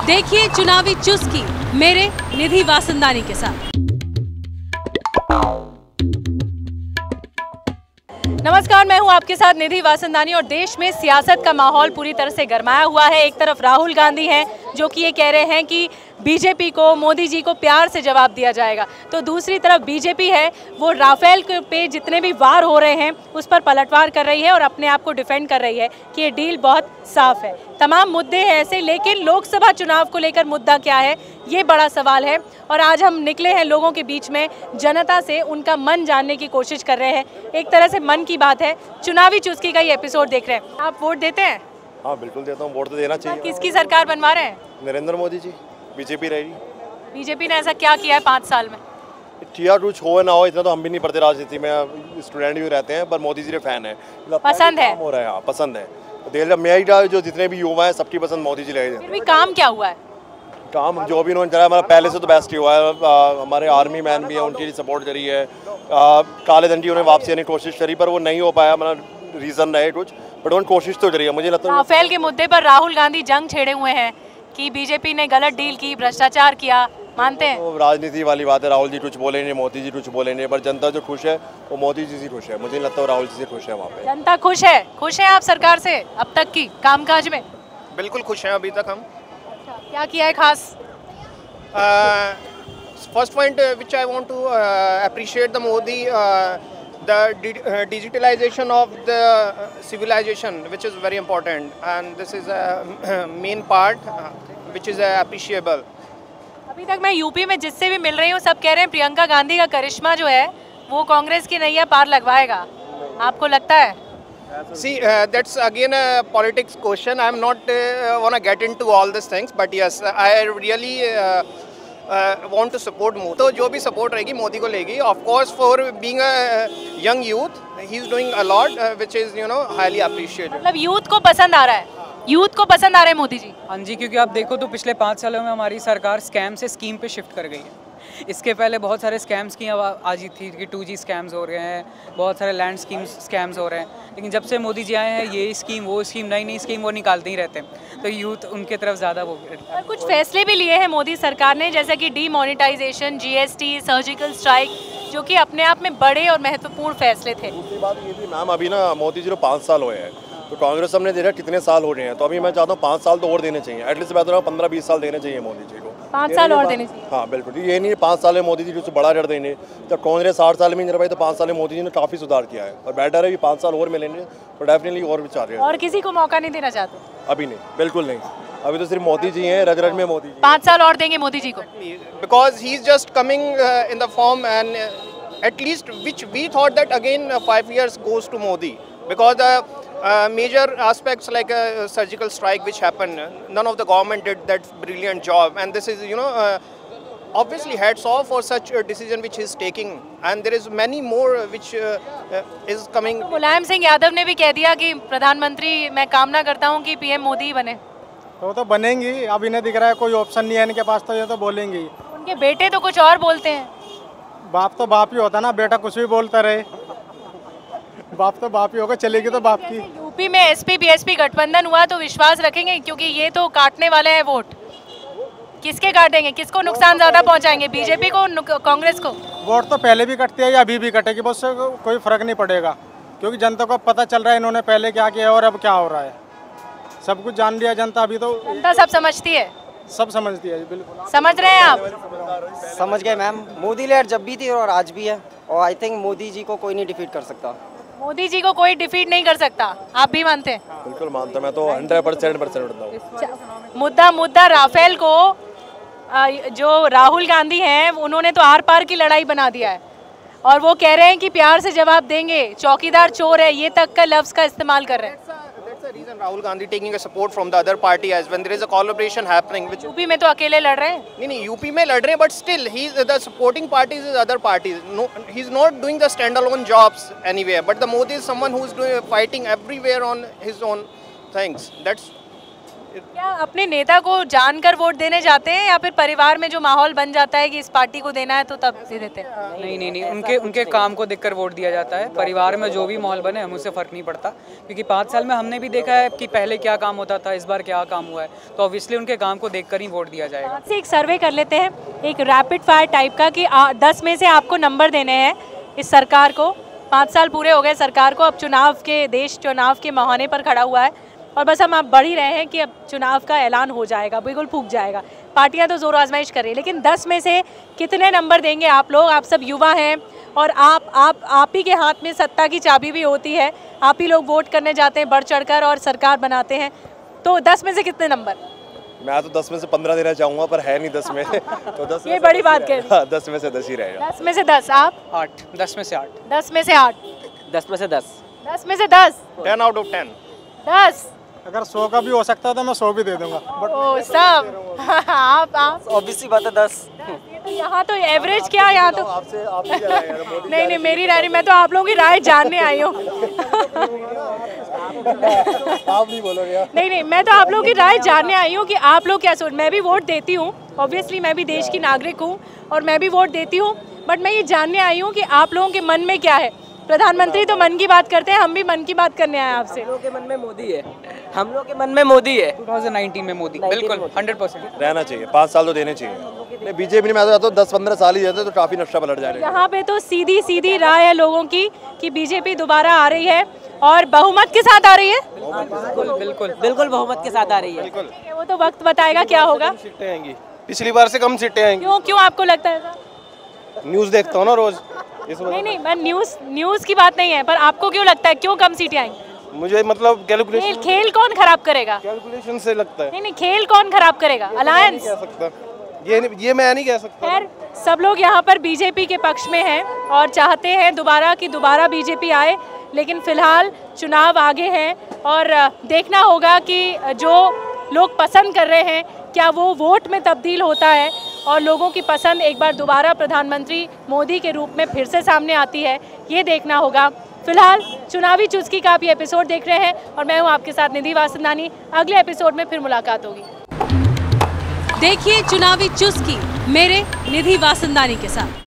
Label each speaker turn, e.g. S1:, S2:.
S1: देखिए चुनावी चुस्की मेरे निधि वासंदानी के साथ। नमस्कार, मैं हूं आपके साथ निधि वासंदानी और देश में सियासत का माहौल पूरी तरह से गरमाया हुआ है। एक तरफ राहुल गांधी हैं जो कि ये कह रहे हैं कि बीजेपी को, मोदी जी को प्यार से जवाब दिया जाएगा, तो दूसरी तरफ बीजेपी है वो राफेल पे जितने भी वार हो रहे हैं उस पर पलटवार कर रही है और अपने आप को डिफेंड कर रही है कि ये डील बहुत साफ है। तमाम मुद्दे हैं ऐसे, लेकिन लोकसभा चुनाव को लेकर मुद्दा क्या है ये बड़ा सवाल है और आज हम निकले हैं लोगों के बीच में, जनता से उनका मन जानने की कोशिश कर रहे हैं। एक तरह से मन की बात है, चुनावी चुस्की का ये एपिसोड देख रहे हैं। आप वोट देते हैं?
S2: हाँ बिल्कुल देता हूँ, वोट तो देना चाहिए।
S1: किसकी सरकार बनवा रहे हैं?
S2: नरेंद्र मोदी जी, बीजेपी रहेगी।
S1: बीजेपी ने ऐसा क्या किया है 5 साल में?
S2: टीआर रूच हो ना हो, इतना तो हम भी नहीं पढ़ते राजनीति में, स्टूडेंट भी रहते हैं, पर मोदी जी के फैन है,
S1: पसंद है
S2: हो रहा है। हाँ पसंद है, मेरा जो जितने भी युवा हैं सबकी पसंद मोदी जी रहेगी।
S1: फिर भी काम क्या हुआ है?
S2: काम जो भी उन्होंने करा हमारा पहले से तो बेस्ट ही हुआ है। हमारे आर्मी मैन भी है, उनकी सपोर्ट करी है। काले धन की उन्हें वापसी आने की कोशिश करी पर वो नहीं हो पाया, हमारा रीज़न रहे कुछ, बट उन्होंने कोशिश तो करी है। मुझे लगता है
S1: राफेल के मुद्दे पर राहुल गांधी जंग छेड़े हुए हैं कि बीजेपी ने गलत डील की, भ्रष्टाचार किया, मानते हैं?
S2: तो राजनीति वाली बात है, राहुल जी कुछ बोलेंगे, मोदी जी कुछ बोलेंगे, पर जनता जो खुश है वो मोदी जी से खुश है। मुझे नहीं लगता राहुल जी से खुश है। वहाँ पे
S1: जनता खुश है? खुश है आप सरकार से अब तक की कामकाज में?
S3: बिल्कुल खुश हैं अभी तक हम।
S1: क्या किया है खास?
S3: First point which I want to appreciate the Modi, the digitalization of the civilization, which is very important, and this is a main part which is appreciable.
S1: अभी तक मैं यूपी में जिससे भी मिल रही हूँ सब कह रहे हैं प्रियंका गांधी का करिश्मा जो है वो कांग्रेस की नैया पार लगवाएगा, आपको लगता है?
S3: See, that's again a politics question. I'm not wanna get into all these things, but yes, I really want to support Modi. तो जो भी support रहेगी मोदी को लेगी. Of course, for being a young youth, he's doing a lot, which is highly appreciated.
S1: मतलब youth को पसंद आ रहा है, यूथ को पसंद आ रहे हैं मोदी जी?
S4: हाँ जी, क्योंकि आप देखो तो पिछले 5 सालों में हमारी सरकार स्कैम से स्कीम पे शिफ्ट कर गई है। इसके पहले बहुत सारे स्कैम्स की आज थी कि 2G स्कैम्स हो रहे हैं, बहुत सारे लैंड स्कैम्स हो रहे हैं, लेकिन जब से मोदी जी आए हैं ये स्कीम वो स्कीम नई स्कीम वो निकालते ही रहते हैं, तो यूथ उनके तरफ ज़्यादा वो।
S1: और कुछ फैसले भी लिए हैं मोदी सरकार ने, जैसे कि डीमोनेटाइजेशन, GST, सर्जिकल स्ट्राइक, जो कि अपने आप में बड़े और महत्वपूर्ण फैसले थे।
S2: दूसरी बात ये भी मैम, अभी ना मोदी जी को 5 साल हुए हैं, तो कांग्रेस हमने दे रहा कितने साल हो रहे हैं, तो अभी मैं चाहता हूँ 5 साल तो और देने चाहिए, एटलीस्ट मैं तो 15-20 साल देने चाहिए मोदी जी को।
S1: 5 साल और देने चाहिए?
S2: हाँ बिल्कुल, ये नहीं 5 साल में मोदी जी कुछ बड़ा कर देंगे, जब कांग्रेस 60 साल में नहीं रह पाई तो 5 साल में मोदी जी ने काफ़ी सुधार किया है और बेटर है कि 5 साल और मिलेंगे तो डेफिनेटली और भी चाह रहे हैं।
S1: और किसी को मौका नहीं देना चाहते?
S2: अभी नहीं, बिल्कुल नहीं, अभी तो सिर्फ मोदी जी हैं, रज में मोदी जी।
S1: 5 साल और देंगे मोदी जी को?
S3: Because he's just coming in the form, and at least which we thought that again 5 years goes to Modi, because major aspects like a surgical strike which happened, none of the government did that brilliant job, and this is obviously hats off for such a decision which he's taking, and there is many more which is coming.
S1: तो मुलायम सिंह यादव ने भी कह दिया कि प्रधानमंत्री मैं कामना करता हूं कि PM मोदी बने।
S5: तो बनेंगी, अब इन्हें दिख रहा है कोई ऑप्शन नहीं है इनके पास, तो ये तो बोलेंगी।
S1: उनके बेटे तो कुछ और बोलते हैं।
S5: बाप तो बाप ही होता ना, बेटा कुछ भी बोलता रहे, बाप तो बाप ही होगा, चलेगी तो बाप की।
S1: यूपी में SP BSP गठबंधन हुआ तो विश्वास रखेंगे, क्योंकि ये तो काटने वाले हैं वोट। किसके काटेंगे, किसको नुकसान ज्यादा पहुंचाएंगे, बीजेपी को, कांग्रेस को?
S5: वोट तो पहले भी कटती है या अभी भी कटेगी, बस कोई फर्क नहीं पड़ेगा, क्योंकि जनता को पता चल रहा है इन्होंने पहले क्या किया और अब क्या हो रहा है, सब कुछ जान लिया जनता। अभी तो
S1: जनता सब समझती है,
S5: सब समझती है। बिल्कुल
S1: समझ रहे हैं आप?
S6: समझ गए मैम, मोदी लहर जब भी थी और आज भी है, और आई थिंक मोदी जी को कोई नहीं डिफीट कर सकता।
S1: मोदी जी को कोई डिफीट नहीं कर सकता, आप भी मानते हैं?
S2: बिल्कुल मानता, मैं तो 100% मानता हूँ।
S1: मुद्दा राफेल को जो राहुल गांधी हैं उन्होंने तो आर पार की लड़ाई बना दिया है और वो कह रहे हैं कि प्यार से जवाब देंगे, चौकीदार चोर है, ये तक का लफ्ज का इस्तेमाल कर रहे हैं।
S3: That's the reason Rahul Gandhi taking a support from the other party as when there is a collaboration happening. Which
S1: UP में तो अकेले लड़ रहे हैं?
S3: नहीं यूपी में लड़ रहे हैं, but still he's the supporting parties is other parties. No, he's not doing the standalone jobs anywhere. But the Modi is someone who's fighting everywhere on his own things. That's
S1: क्या अपने नेता को जानकर vote देने जाते हैं या फिर परिवार में जो माहौल बन जाता है कि इस पार्टी को देना है तो तब दे देते हैं?
S4: नहीं, उनके काम को देखकर वोट दिया जाता है। परिवार में जो भी माहौल बने हमें उससे फ़र्क नहीं पड़ता, क्योंकि 5 साल में हमने भी देखा है कि पहले क्या काम होता था, इस बार क्या काम हुआ है, तो ऑब्वियसली उनके काम को देखकर ही वोट दिया जाएगा।
S1: आपसे एक सर्वे कर लेते हैं, एक रैपिड फायर टाइप का, कि 10 में से आपको नंबर देने हैं इस सरकार को। 5 साल पूरे हो गए सरकार को, अब देश चुनाव के मुहाने पर खड़ा हुआ है और बस हम आप बढ़ ही रहे हैं कि अब चुनाव का ऐलान हो जाएगा, बिल्कुल फूंक जाएगा। पार्टियां तो जोर आजमाइश कर रही है, लेकिन 10 में से कितने नंबर देंगे आप लोग? आप सब युवा हैं और आप ही के हाथ में सत्ता की चाबी भी होती है, आप ही लोग वोट करने जाते हैं बढ़ चढ़कर और सरकार बनाते हैं, तो 10 में से कितने नंबर?
S2: मैं तो 10 में से 15 देना चाहूँगा, पर है नहीं 10 में तो 10
S1: ये बड़ी बात कह रही।
S2: 10 में से 10 ही रहेगा।
S1: 10 में से 10। आप?
S4: 8, 10 में से 8।
S1: 10 में से 8।
S6: 10 में से 10।
S1: 10 में से 10।
S3: 10 out of 10।
S1: 10।
S5: अगर 100 का भी हो सकता है तो मैं 100 भी दे दूंगा।
S1: ओ सब आप
S6: ऑब्वियसली बात है 10।
S1: तो यहाँ तो एवरेज क्या, यहाँ तो
S2: आपसे
S1: नहीं मेरी राय, मैं तो आप लोगों की राय जानने आई हूँ।
S2: आप नहीं बोलोगे?
S1: नहीं, मैं तो आप लोगों की राय जानने आई हूँ कि आप लोग क्या सोच। मैं भी वोट देती हूँ, ऑब्वियसली मैं भी देश की नागरिक हूँ और मैं भी वोट देती हूँ, बट मैं ये जानने आई हूँ कि आप लोगों के मन में क्या है। प्रधानमंत्री तो मन की बात करते हैं, हम भी मन की बात करने आए आपसे।
S6: हम लोग के मन में मोदी है, हम लोग के मन में मोदी है।
S4: 2019 में मोदी, बिल्कुल 100%
S2: रहना चाहिए। 5 साल तो देने चाहिए। नहीं, बीजेपी में मैं तो चाहता हूँ 10-15 साल ही रहते तो काफ़ी नक्शा पलट जाएगा।
S1: यहाँ पे तो सीधी राय है लोगों की कि बीजेपी दोबारा आ रही है और बहुमत के साथ आ रही है।
S6: बिल्कुल बहुमत के साथ आ रही है।
S1: वो तो वक्त बताएगा क्या होगा।
S3: सीटें आएंगी, पिछली बार से कम सीटें आएंगी।
S1: क्यों आपको लगता है ऐसा?
S3: न्यूज़ देखता हूँ ना रोज।
S1: नहीं, मैं न्यूज़ की बात नहीं है, पर आपको क्यों लगता है क्यों कम सीटें आएंगी?
S3: मुझे मतलब कैलकुलेशन
S1: खेल कौन खराब करेगा?
S3: कैलकुलेशन से लगता है।
S1: नहीं, खेल कौन खराब करेगा? अलायंस
S3: कह सकता, ये मैं नहीं कह सकता।
S1: खैर, सब लोग यहाँ पर बीजेपी के पक्ष में हैं और चाहते हैं दोबारा बीजेपी आए, लेकिन फिलहाल चुनाव आगे हैं और देखना होगा कि जो लोग पसंद कर रहे हैं क्या वो वोट में तब्दील होता है और लोगों की पसंद एक बार दोबारा प्रधानमंत्री मोदी के रूप में फिर से सामने आती है, ये देखना होगा। फिलहाल चुनावी चुस्की का आप ये एपिसोड देख रहे हैं और मैं हूँ आपके साथ निधि वासंदानी। अगले एपिसोड में फिर मुलाकात होगी। देखिए चुनावी चुस्की मेरे निधि वासंदानी के साथ।